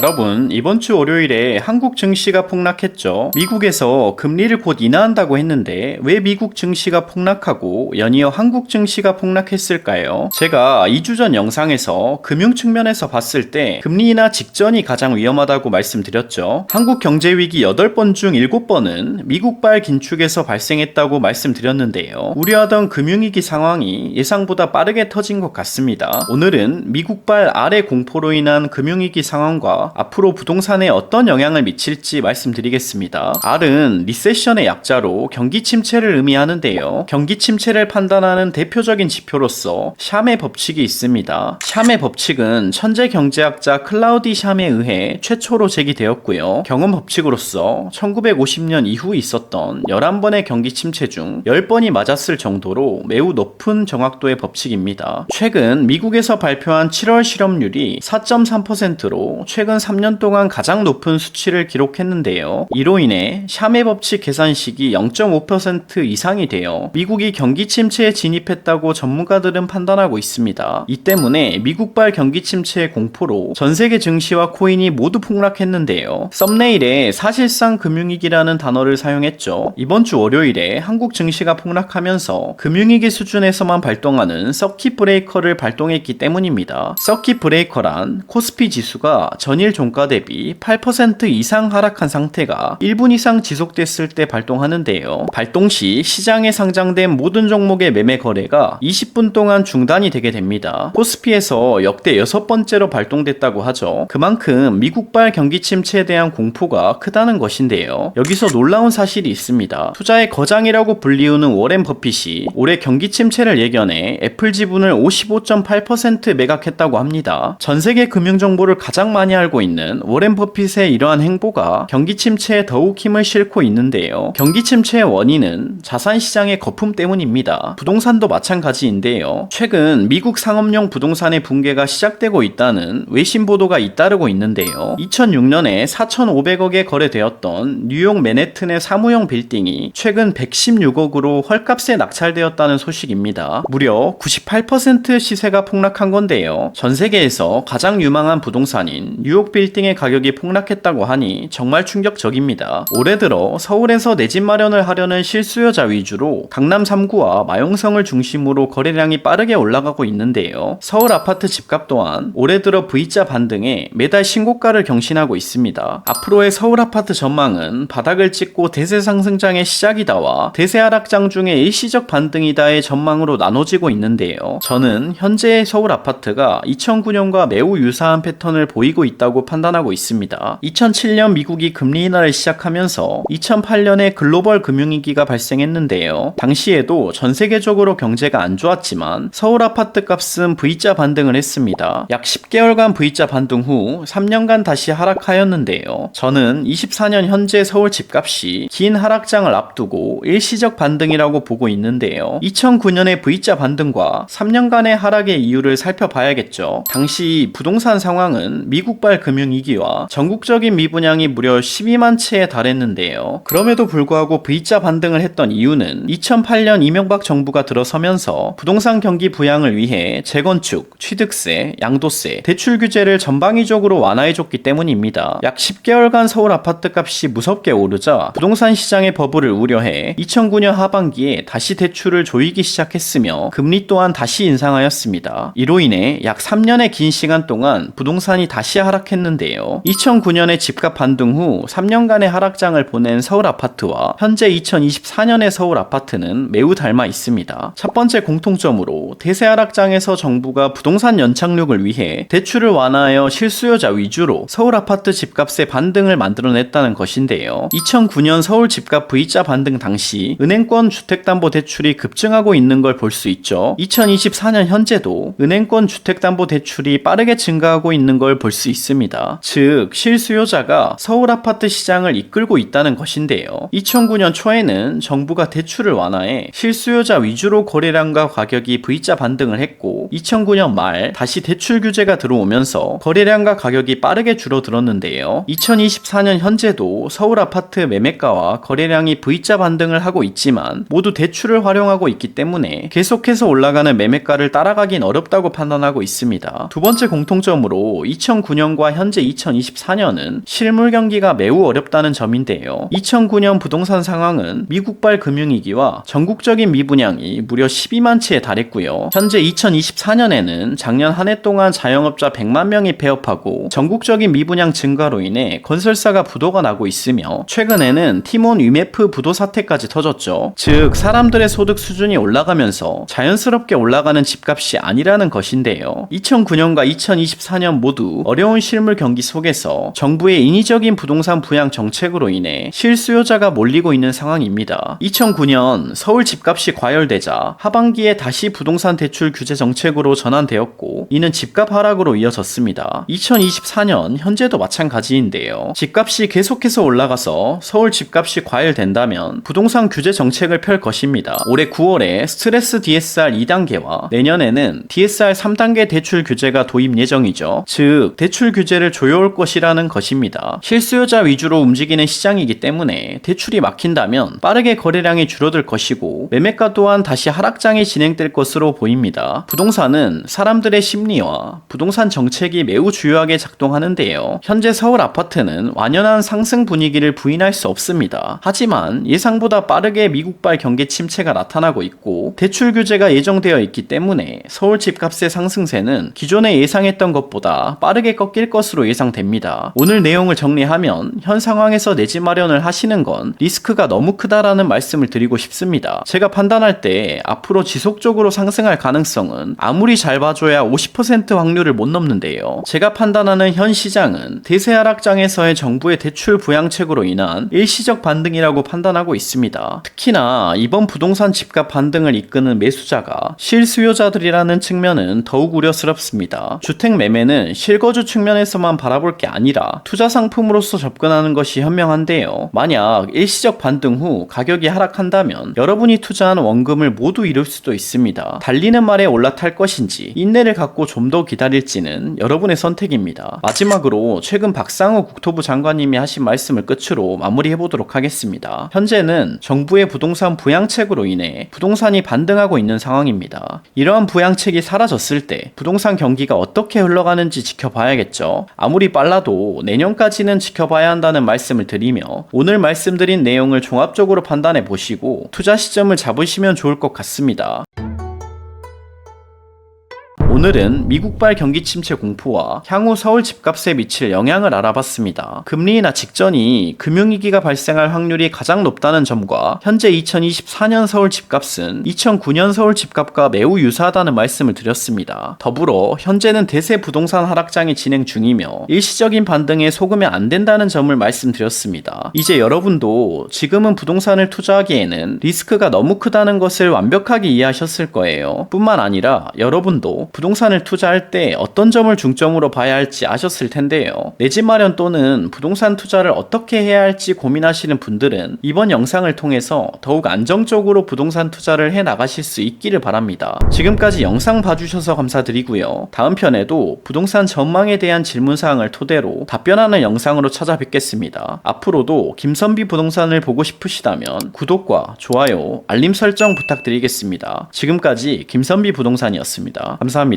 여러분, 이번 주 월요일에 한국 증시가 폭락했죠. 미국에서 금리를 곧 인하한다고 했는데 왜 미국 증시가 폭락하고 연이어 한국 증시가 폭락했을까요? 제가 2주 전 영상에서 금융 측면에서 봤을 때 금리 인하 직전이 가장 위험하다고 말씀드렸죠. 한국 경제 위기 8번 중 7번은 미국발 긴축에서 발생했다고 말씀드렸는데요. 우려하던 금융위기 상황이 예상보다 빠르게 터진 것 같습니다. 오늘은 미국발 아래 공포로 인한 금융위기 상황과 앞으로 부동산에 어떤 영향을 미칠지 말씀드리겠습니다. R은 리세션의 약자로 경기 침체를 의미하는데요. 경기 침체를 판단하는 대표적인 지표로서 샴의 법칙이 있습니다. 샴의 법칙은 천재 경제학자 클라우디 샴에 의해 최초로 제기되었고요. 경험 법칙으로서 1950년 이후 있었던 11번의 경기 침체 중 10번이 맞았을 정도로 매우 높은 정확도의 법칙입니다. 최근 미국에서 발표한 7월 실업률이 4.3%로 최근 3년 동안 가장 높은 수치를 기록했는데요. 이로 인해 샴의 법칙 계산식이 0.5% 이상이 되어 미국이 경기 침체에 진입했다고 전문가들은 판단하고 있습니다. 이 때문에 미국발 경기 침체의 공포로 전 세계 증시와 코인이 모두 폭락했는데요. 썸네일에 사실상 금융위기라는 단어를 사용했죠. 이번 주 월요일에 한국 증시가 폭락하면서 금융위기 수준에서만 발동하는 서킷 브레이커를 발동했기 때문입니다. 서킷 브레이커란 코스피 지수가 전일 종가 대비 8% 이상 하락한 상태가 1분 이상 지속됐을 때 발동하는데요. 발동 시 시장에 상장된 모든 종목의 매매 거래가 20분 동안 중단이 되게 됩니다. 코스피에서 역대 6번째로 발동됐다고 하죠. 그만큼 미국발 경기 침체에 대한 공포가 크다는 것인데요. 여기서 놀라운 사실이 있습니다. 투자의 거장이라고 불리우는 워렌 버핏이 올해 경기 침체를 예견해 애플 지분을 55.8% 매각했다고 합니다. 전 세계 금융 정보를 가장 많이 알고 있는 워렌 버핏의 이러한 행보가 경기 침체에 더욱 힘을 싣고 있는데요. 경기 침체의 원인은 자산 시장의 거품 때문입니다. 부동산도 마찬가지인데요. 최근 미국 상업용 부동산의 붕괴가 시작되고 있다는 외신 보도가 잇따르고 있는데요. 2006년에 4,500억에 거래되었던 뉴욕 맨해튼의 사무용 빌딩이 최근 116억으로 헐값에 낙찰되었다는 소식입니다. 무려 98% 시세가 폭락한 건데요. 전 세계에서 가장 유망한 부동산인 뉴욕 빌딩의 가격이 폭락했다고 하니 정말 충격적입니다. 올해 들어 서울에서 내 집 마련을 하려는 실수요자 위주로 강남 3구와 마용성을 중심으로 거래량이 빠르게 올라가고 있는데요. 서울 아파트 집값 또한 올해 들어 V자 반등에 매달 신고가를 경신하고 있습니다. 앞으로의 서울 아파트 전망은 바닥을 찍고 대세 상승장의 시작이다와 대세 하락장 중에 일시적 반등이다의 전망으로 나눠지고 있는데요. 저는 현재의 서울 아파트가 2009년과 매우 유사한 패턴을 보이고 있다고 판단하고 있습니다. 2007년 미국이 금리 인하를 시작하면서 2008년에 글로벌 금융위기가 발생했는데요. 당시에도 전 세계적으로 경제가 안 좋았지만 서울 아파트 값은 V자 반등을 했습니다. 약 10개월간 V자 반등 후 3년간 다시 하락하였는데요. 저는 24년 현재 서울 집값이 긴 하락장을 앞두고 일시적 반등이라고 보고 있는데요. 2009년의 V자 반등과 3년간의 하락의 이유를 살펴봐야겠죠. 당시 부동산 상황은 미국발 금융위기와 전국적인 미분양이 무려 12만 채에 달했는데요. 그럼에도 불구하고 V자 반등을 했던 이유는 2008년 이명박 정부가 들어서면서 부동산 경기 부양을 위해 재건축, 취득세, 양도세, 대출 규제를 전방위적으로 완화해줬기 때문입니다. 약 10개월간 서울 아파트 값이 무섭게 오르자 부동산 시장의 버블을 우려해 2009년 하반기에 다시 대출을 조이기 시작했으며 금리 또한 다시 인상하였습니다. 이로 인해 약 3년의 긴 시간 동안 부동산이 다시 하락했는데요. 2009년에 집값 반등 후 3년간의 하락장을 보낸 서울 아파트와 현재 2024년의 서울 아파트는 매우 닮아 있습니다. 첫 번째 공통점으로 대세 하락장에서 정부가 부동산 연착륙을 위해 대출을 완화하여 실수요자 위주로 서울 아파트 집값의 반등을 만들어냈다는 것인데요. 2009년 서울 집값 V자 반등 당시 은행권 주택담보대출이 급증하고 있는 걸 볼 수 있죠. 2024년 현재도 은행권 주택담보대출이 빠르게 증가하고 있는 걸 볼 수 있습니다. 즉 실수요자가 서울 아파트 시장을 이끌고 있다는 것인데요. 2009년 초에는 정부가 대출을 완화해 실수요자 위주로 거래량과 가격이 V자 반등을 했고 2009년 말 다시 대출 규제가 들어오면서 거래량과 가격이 빠르게 줄어들었는데요. 2024년 현재도 서울 아파트 매매가와 거래량이 V자 반등을 하고 있지만 모두 대출을 활용하고 있기 때문에 계속해서 올라가는 매매가를 따라가긴 어렵다고 판단하고 있습니다. 두 번째 공통점으로 2009년과 2009년과 현재 2024년은 실물 경기가 매우 어렵다는 점인데요. 2009년 부동산 상황은 미국발 금융위기와 전국적인 미분양이 무려 12만 채에 달했고요. 현재 2024년에는 작년 한 해 동안 자영업자 100만 명이 폐업하고 전국적인 미분양 증가로 인해 건설사가 부도가 나고 있으며 최근에는 티몬 위메프 부도 사태까지 터졌죠. 즉 사람들의 소득 수준이 올라가면서 자연스럽게 올라가는 집값이 아니라는 것인데요. 2009년과 2024년 모두 어려운 실물 경기 속에서 정부의 인위적인 부동산 부양 정책으로 인해 실수요자가 몰리고 있는 상황입니다. 2009년 서울 집값이 과열되자 하반기에 다시 부동산 대출 규제 정책으로 전환되었고 이는 집값 하락으로 이어졌습니다. 2024년 현재도 마찬가지인데요. 집값이 계속해서 올라가서 서울 집값이 과열된다면 부동산 규제 정책을 펼 것입니다. 올해 9월에 스트레스 DSR 2단계와 내년에는 DSR 3단계 대출 규제가 도입 예정이죠. 즉 대출 규제를 조여올 것이라는 것입니다. 실수요자 위주로 움직이는 시장이기 때문에 대출이 막힌다면 빠르게 거래량이 줄어들 것이고 매매가 또한 다시 하락장이 진행될 것으로 보입니다. 부동산은 사람들의 심리와 부동산 정책이 매우 주요하게 작동하는데요. 현재 서울 아파트는 완연한 상승 분위기를 부인할 수 없습니다. 하지만 예상보다 빠르게 미국발 경기 침체가 나타나고 있고 대출 규제가 예정되어 있기 때문에 서울 집값의 상승세는 기존에 예상했던 것보다 빠르게 꺾일 것으로 예상됩니다. 오늘 내용을 정리하면 현 상황에서 내 집 마련을 하시는 건 리스크가 너무 크다라는 말씀을 드리고 싶습니다. 제가 판단할 때 앞으로 지속적으로 상승할 가능성은 아무리 잘 봐줘야 50% 확률을 못 넘는데요. 제가 판단하는 현 시장은 대세 하락장에서의 정부의 대출 부양책으로 인한 일시적 반등이라고 판단하고 있습니다. 특히나 이번 부동산 집값 반등을 이끄는 매수자가 실수요자들이라는 측면은 더욱 우려스럽습니다. 주택 매매는 실거주 측면에서만 바라볼 게 아니라 투자 상품으로서 접근하는 것이 현명한데요. 만약 일시적 반등 후 가격이 하락한다면 여러분이 투자한 원금을 모두 잃을 수도 있습니다. 달리는 말에 올라탈 것인지 인내를 갖고 좀 더 기다릴지는 여러분의 선택입니다. 마지막으로 최근 박상우 국토부 장관님이 하신 말씀을 끝으로 마무리해보도록 하겠습니다. 현재는 정부의 부동산 부양책으로 인해 부동산이 반등하고 있는 상황입니다. 이러한 부양책이 사라졌을 때 부동산 경기가 어떻게 흘러가는지 지켜봐야겠죠. 아무리 빨라도 내년까지는 지켜봐야 한다는 말씀을 드리며 오늘 말씀드린 내용을 종합적으로 판단해 보시고 투자 시점을 잡으시면 좋을 것 같습니다. 오늘은 미국발 경기 침체 공포와 향후 서울 집값에 미칠 영향을 알아봤습니다. 금리 인하 직전이 금융위기가 발생할 확률이 가장 높다는 점과 현재 2024년 서울 집값은 2009년 서울 집값과 매우 유사하다는 말씀을 드렸습니다. 더불어 현재는 대세 부동산 하락장이 진행 중이며 일시적인 반등에 속으면 안 된다는 점을 말씀드렸습니다. 이제 여러분도 지금은 부동산을 투자하기에는 리스크가 너무 크다는 것을 완벽하게 이해하셨을 거예요. 뿐만 아니라 여러분도 부동산을 투자할 때 어떤 점을 중점으로 봐야 할지 아셨을 텐데요. 내 집 마련 또는 부동산 투자를 어떻게 해야 할지 고민하시는 분들은 이번 영상을 통해서 더욱 안정적으로 부동산 투자를 해 나가실 수 있기를 바랍니다. 지금까지 영상 봐주셔서 감사드리고요. 다음 편에도 부동산 전망에 대한 질문사항을 토대로 답변하는 영상으로 찾아뵙겠습니다. 앞으로도 김선비 부동산을 보고 싶으시다면 구독과 좋아요, 알림 설정 부탁드리겠습니다. 지금까지 김선비 부동산이었습니다. 감사합니다.